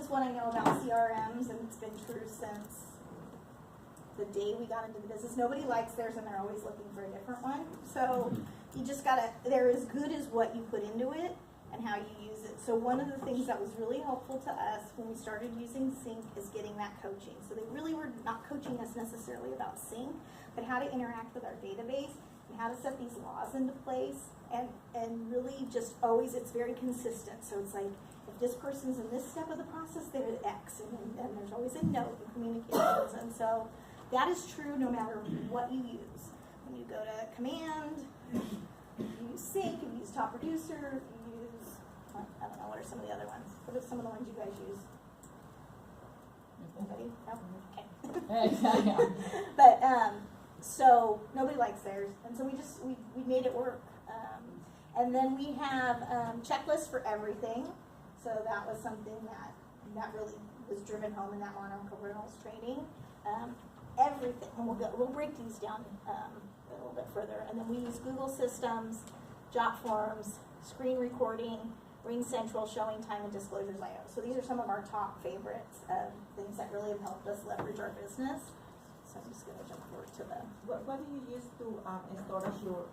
is what I know about CRMs, and it's been true since the day we got into the business. Nobody likes theirs, and they're always looking for a different one. So you just gotta, they're as good as what you put into it and how you use it. So one of the things that was really helpful to us when we started using Sync is getting that coaching. So they really were not coaching us necessarily about Sync, but how to interact with our database and how to set these laws into place, and really just always, it's very consistent. So it's like, if this person's in this step of the process, they're X, and there's always a note in communications. And so that is true no matter what you use. When you go to Command, you use Sync, you use Top Producer, you use, I don't know, what are some of the other ones? What are some of the ones you guys use? Anybody? No? Okay. But, so nobody likes theirs, and so we made it work. And then we have checklists for everything. So that was something that really was driven home in that Monarch Reynolds training. Everything, and we'll break these down a little bit further. And then we use Google Systems, Jotforms, screen recording, RingCentral, Showing Time, and Disclosures.io. So these are some of our top favorites, things that really have helped us leverage our business. So I'm just going to jump forward to the. What do you use to storage your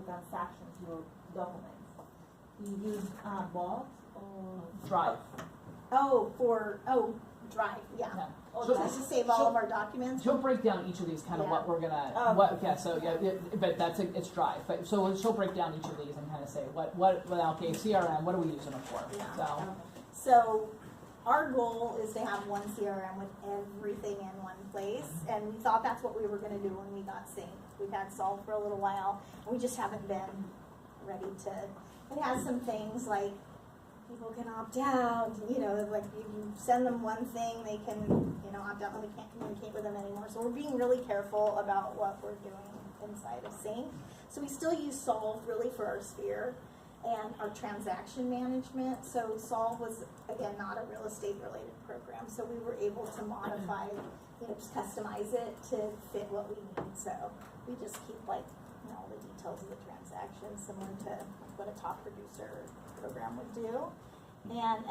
transactions, your documents? You use Vault or Drive. Drive, yeah. So Just to save all of our documents. She'll break down each of these, kind of what we're gonna. But it's Drive. But so she'll break down each of these and kind of say okay, CRM, what are we using it for? Yeah. So our goal is to have one CRM with everything in one place, and we thought that's what we were going to do when we got Sync. We've had Solve for a little while, and we just haven't been ready to. It has some things like people can opt out, like you send them one thing, they can, opt out, and we can't communicate with them anymore. So we're being really careful about what we're doing inside of Sync. So we still use Solve really for our sphere and our transaction management. So Solve was, again, not a real estate related program. So we were able to modify, just customize it to fit what we need. So we just keep all the details of the transaction similar to what a Top Producer program would do. And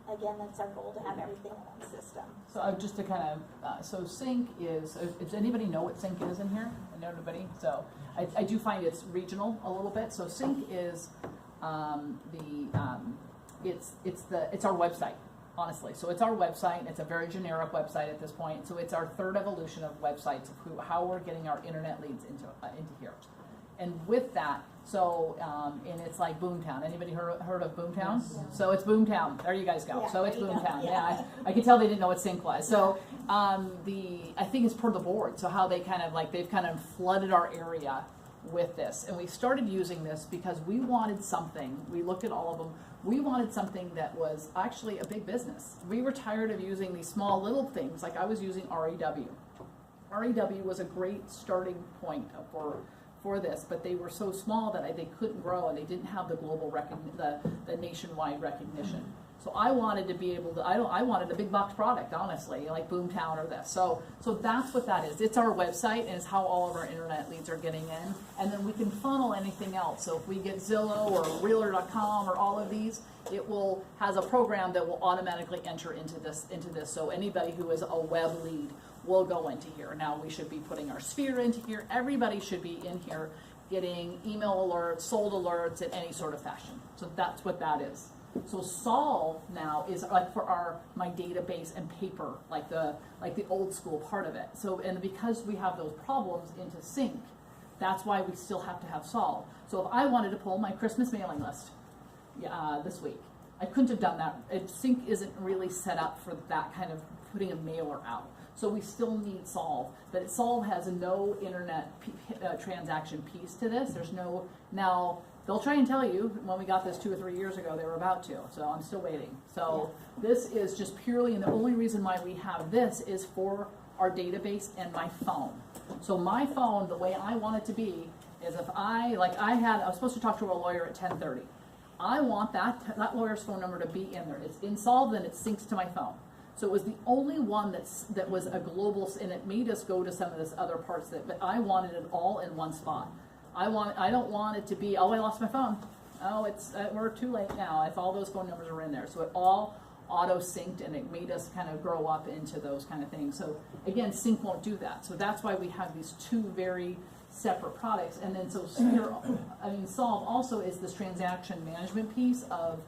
again, that's our goal, to have everything in one system. So just to kind of, so Sync is, does anybody know what Sync is in here? Nobody? So I do find it's regional a little bit. So Sync is it's our website, honestly. So it's our website. It's a very generic website at this point. So it's our third evolution of websites of how we're getting our internet leads into here. And with that, and it's like Boomtown. Anybody heard of Boomtown? Yes. So it's Boomtown. There you guys go. Yeah, so it's Boomtown. Yeah, I could tell they didn't know what Sync was. So I think it's per the board. So how they they've kind of flooded our area with this. And we started using this because we wanted something. We looked at all of them. We wanted something that was actually a big business. We were tired of using these small little things. Like I was using REW. REW was a great starting point for this, but they were so small that they couldn't grow, and they didn't have the global the nationwide recognition. So I wanted to be able to. I wanted a big box product, honestly, like Boomtown or this. So that's what that is. It's our website, and it's how all of our internet leads are getting in, and then we can funnel anything else. So if we get Zillow or Realtor.com or all of these, it has a program that will automatically enter into this. So anybody who is a web lead will go into here. Now we should be putting our sphere into here. Everybody should be in here getting email alerts, sold alerts in any sort of fashion. So that's what that is. So Solve now is like for my database and paper, like the old school part of it. So, and because we have those problems into Sync, that's why we still have to have Solve. So if I wanted to pull my Christmas mailing list this week, I couldn't have done that. Sync isn't really set up for that kind of putting a mailer out. So we still need Solve, but Solve has no internet transaction piece to this. There's no, now they'll try and tell you, when we got this 2 or 3 years ago, they were about to, so I'm still waiting. So this is just purely, and the only reason why we have this is for our database and my phone. So my phone, the way I want it to be, is if I was supposed to talk to a lawyer at 10:30. I want that lawyer's phone number to be in there. It's in Solve, and it syncs to my phone. So it was the only one that was a global, and it made us go to some of this other parts but I wanted it all in one spot. I don't want it to be, I lost my phone. We're too late now. If all those phone numbers are in there. So it all auto-synced, and it made us kind of grow up into those kind of things. So again, Sync won't do that. So that's why we have these two very separate products. And then so Sphere, Solve also is this transaction management piece of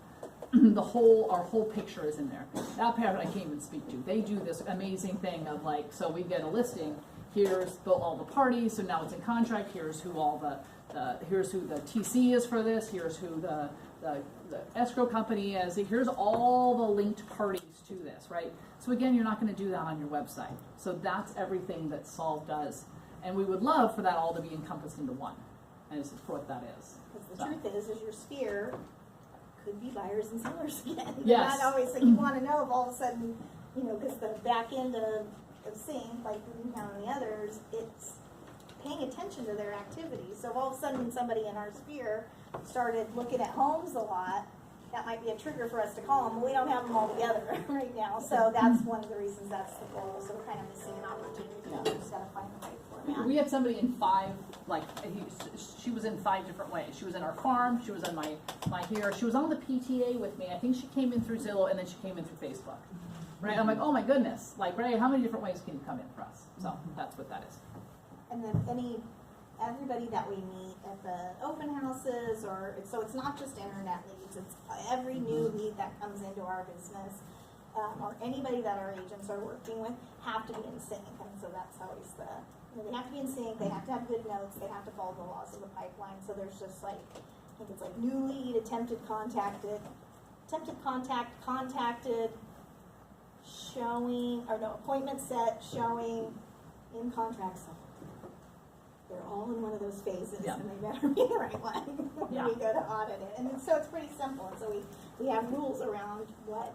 our whole picture is in there. That part I can't even speak to. They do this amazing thing of like, so we get a listing, here's all the parties, so now it's in contract, here's who here's who the TC is for this, here's who the escrow company is, here's all the linked parties to this, right? So again, you're not gonna do that on your website. So that's everything that Solve does. And we would love for that all to be encompassed into one, as for what that is. Because the truth is your Sphere could be buyers and sellers again. Yes. Not always, like you want to know if all of a sudden, because the back end of Sync, like Boomtown and the others, it's paying attention to their activities. So if all of a sudden somebody in our Sphere started looking at homes a lot, that might be a trigger for us to call them. But we don't have them all together right now. So that's one of the reasons that's the goal. So we're kind of missing an opportunity. Yeah. We just got to find the right format. We had somebody in 5, she was in 5 different ways. She was in our farm, she was in my here, she was on the PTA with me. I think she came in through Zillow, and then she came in through Facebook. Right? I'm like, oh my goodness. Like, Ray, how many different ways can you come in for us? So that's what that is. And then everybody that we meet at the open houses, so it's not just internet leads, it's every new lead that comes into our business, or anybody that our agents are working with have to be in sync. And so that's always they have to be in sync, they have to have good notes, they have to follow the laws of the pipeline. So there's just like, I think it's like new lead, attempted contact, contacted, showing, or no, appointment set, showing, in contract sold. They're all in one of those phases, Yeah. and they better be the right one when Yeah. we go to audit it. And so it's pretty simple. And so we have rules around what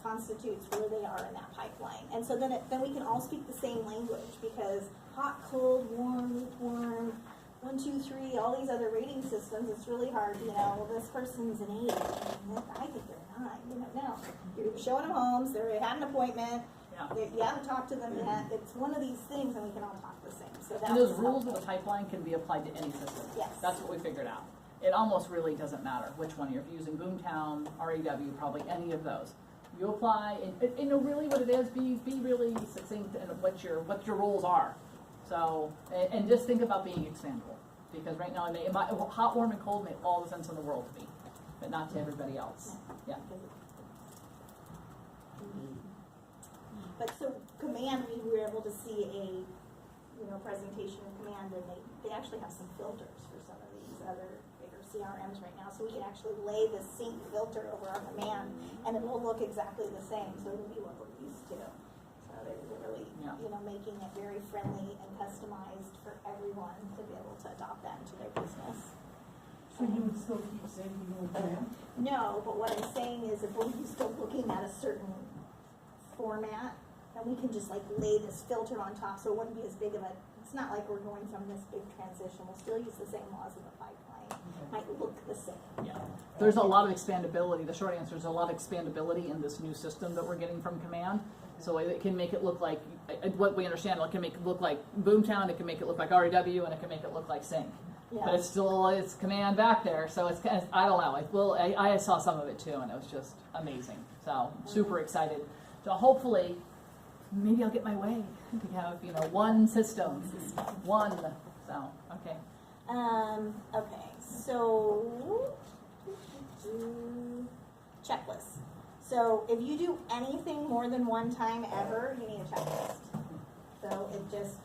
constitutes where they are in that pipeline. And so then we can all speak the same language, because hot, cold, warm, lukewarm, 1, 2, 3, all these other rating systems, it's really hard, well, this person's an 8, and I think they're a 9, no. You're showing them homes, they had an appointment, Yeah. you haven't talked to them yet, it's one of these things, and we can all talk the same, so that's And those what's rules of helpful. the pipeline can be applied to any system. Yes. That's what we figured out. It almost really doesn't matter which one. If you're using Boomtown, REW, probably any of those. You apply, and really what it is, be really succinct in what your roles are. So, and just think about being expandable. Because right now, hot, warm, and cold make all the sense in the world to me, but not to everybody else. Yeah. But so Command, we were able to see a presentation of Command, and they actually have some filters for some of these other bigger CRMs right now. So we can actually lay the Sync filter over our Command, and it will look exactly the same. So it'll be what we're used to. So they're really, making it very friendly and customized for everyone to be able to adopt that into their business. So you would still keep saving your plan? No, but what I'm saying is if we're still looking at a certain format, then we can just like lay this filter on top, so it wouldn't be as big of it's not like we're going from this big transition. We'll still use the same laws of the pipeline. Might look the same. Yeah. There's a lot of expandability. The short answer is a lot of expandability in this new system that we're getting from Command. So it can make it look like, what we understand, it can make it look like Boomtown, it can make it look like REW, and it can make it look like Sync. Yeah. But it's Command back there, so it's I don't know. I saw some of it too, and it was just amazing. So super excited. So hopefully, maybe I'll get my way to have one system, one. So okay. Okay, so checklist. So if you do anything more than one time ever, you need a checklist. So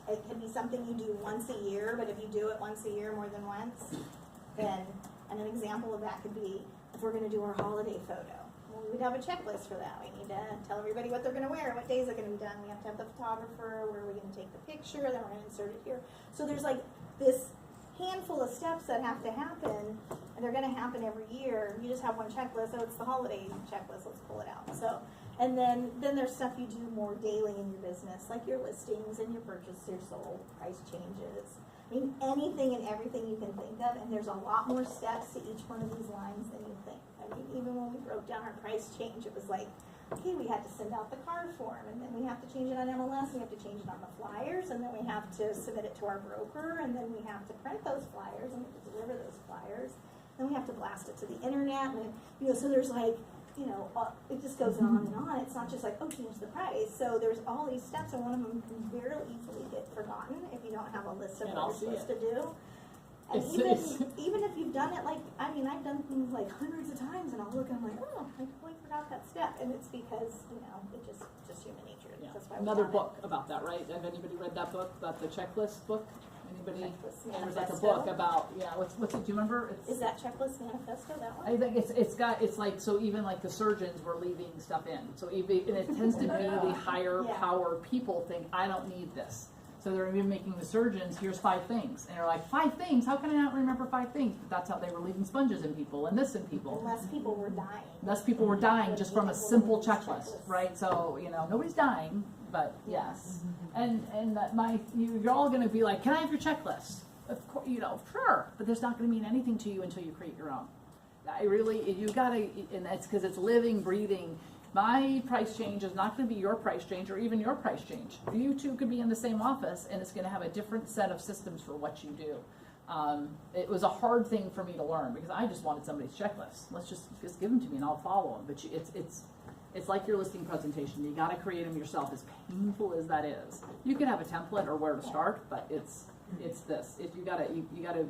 it could be something you do once a year, but if you do it once a year more than once, then, and an example of that could be if we're gonna do our holiday photo. Well, we'd have a checklist for that. We need to tell everybody what they're gonna wear, what days are gonna be done. We have to have the photographer, where are we gonna take the picture, then we're gonna insert it here. So there's like this handful of steps that have to happen, and they're gonna happen every year. You just have one checklist, oh, it's the holiday checklist, let's pull it out. So, and then there's stuff you do more daily in your business, like your listings and your purchase, your sold, price changes. I mean, anything and everything you can think of, and there's a lot more steps to each one of these lines than you think. I mean, even when we broke down our price change, it was like, okay, we had to send out the card form, and then we have to change it on MLS, we have to change it on the flyers, and then we have to submit it to our broker, and then we have to print those flyers, and we have to deliver those flyers, then we have to blast it to the internet, and so there's like you know, it just goes on and on. It's not just like, oh, change the price. So there's all these steps, and one of them can very easily get forgotten if you don't have a list of And what I'll you're see supposed to do. And It's- even if you've done it, like, I mean, I've done things like hundreds of times, and I'll look and I'm like, oh, I totally forgot that step. And it's because, you know, it just human nature. Yeah. That's why we Another have book about that, right? Have anybody read that book, about the checklist book? Anybody? Checklist There's like a Manifesto. book about, yeah, what's it, do you remember? Is that Checklist Manifesto, that one? I think it's like, so even like the surgeons were leaving stuff in. So even, and it tends to be the higher Yeah. power people think, I don't need this. So they're even making the surgeons, here's 5 things. And they're like, 5 things? How can I not remember 5 things? But that's how they were leaving sponges in people and this in people. Unless people were dying. Less people were dying just from a simple checklist, right? So, you know, nobody's dying, but yes. And you're all gonna be like, can I have your checklist? Of course, you know, sure, but there's not gonna mean anything to you until you create your own. You gotta, and that's because it's living, breathing. My price change is not gonna be your price change or even your price change. You two could be in the same office and it's gonna have a different set of systems for what you do. It was a hard thing for me to learn because I just wanted somebody's checklist. Let's just give them to me and I'll follow them. But it's like your listing presentation. You gotta create them yourself, as painful as that is. You can have a template or where to start, but it's this. You gotta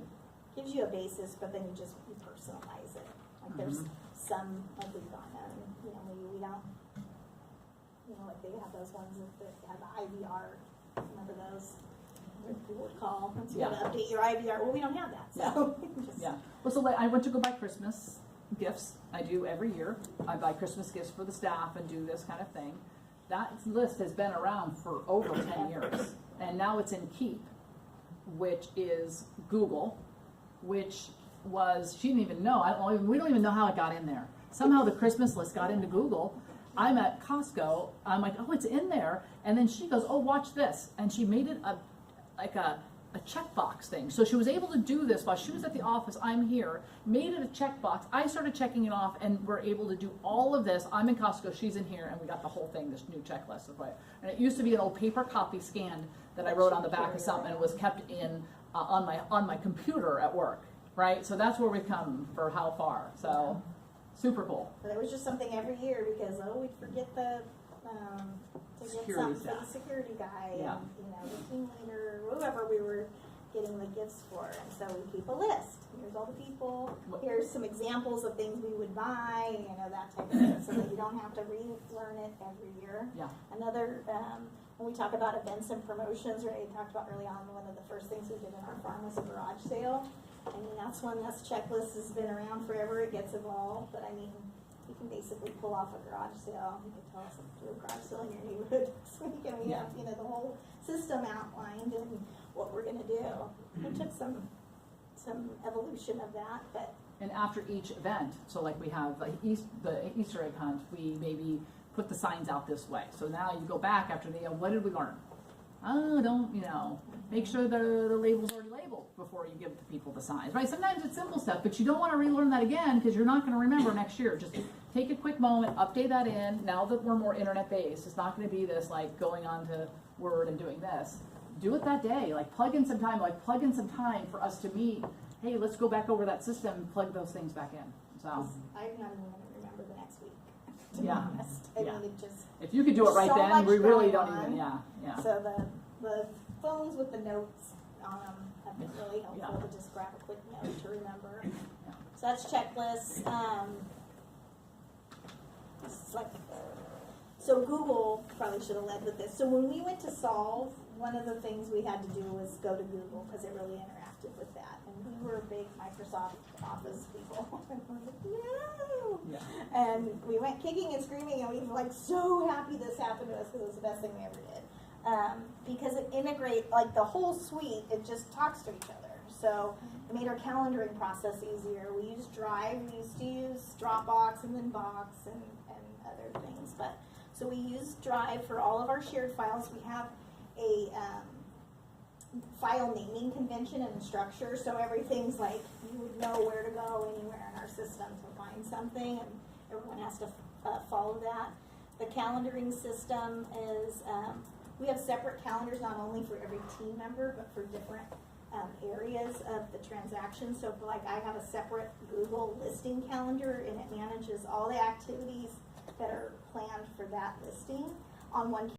Gives you a basis, but then you personalize it. Like there's some, like we've gone on, you know, we don't, you know, like they have those ones that have the IVR. Remember those? Where people would call once you want to update your IVR. Well, we don't have that, so. Yeah. Well, so I went to go buy Christmas gifts. I do every year. I buy Christmas gifts for the staff and do this kind of thing. That list has been around for over 10 years. And now it's in Keep, which is Google, which was, she didn't even know. We don't even know how it got in there. Somehow the Christmas list got into Google. I'm at Costco. I'm like, oh, it's in there. And then she goes, oh, watch this. And she made it a checkbox thing. So she was able to do this while she was at the office. I'm here, made it a checkbox. I started checking it off and we're able to do all of this. I'm in Costco, she's in here, and we got the whole thing, this new checklist. And it used to be an old paper copy scanned that I wrote on the back of something and was kept in on my computer at work, right? So that's where we come for how far. So super cool. But it was just something every year because, we'd forget to get Security something for staff. the security guy Yeah. and, you know, the team leader, whoever we were getting the gifts for. And so we keep a list. Here's all the people. Here's some examples of things we would buy, you know, that type of thing, so that you don't have to relearn it every year. Yeah. Another, when we talk about events and promotions, right, we talked about early on, one of the first things we did in our farm was a garage sale. I mean, that's one, this checklist has been around forever, it gets evolved, but I mean, you can basically pull off a garage sale. You can tell us do a garage sale in your neighborhood this week, and we have, you know, the whole system outlined and what we're gonna do. We took some evolution of that, but And after each event, so like we have the Easter egg hunt, we maybe put the signs out this way. So now you go back after what did we learn? Oh, don't, you know, make sure the label's already labeled before you give it to people the signs, right? Sometimes it's simple stuff, but you don't want to relearn that again because you're not going to remember next year. Just take a quick moment, update that in. Now that we're more internet based, it's not going to be this like going on to Word and doing this. Do it that day, like plug in some time for us to meet. Hey, let's go back over that system and plug those things back in. So I'm not even gonna remember the next week, to be Yeah. honest. I Yeah. mean, it just, if you could do it right So then, much we really going don't on. even, yeah. so the phones with the notes on them have been really helpful Yeah. to just grab a quick note to remember. Yeah. So that's checklists. It's like, so Google probably should have led with this. So when we went to Solve, one of the things we had to do was go to Google because it really interacted with that. And we were big Microsoft Office people. And we're like, no! Yeah. And we went kicking and screaming, and we were like so happy this happened to us because it was the best thing we ever did. Because it integrates, like the whole suite, it just talks to each other. So it made our calendaring process easier. We used Drive, we used to use Dropbox and then Box and other things. But so we use Drive for all of our shared files. We have a file naming convention and structure, so everything's like you would know where to go anywhere in our system to find something, and everyone has to follow that. The calendaring system is we have separate calendars not only for every team member but for different areas of the transaction. So for like, I have a separate Google listing calendar, and it manages all the activities that are planned for that listing on one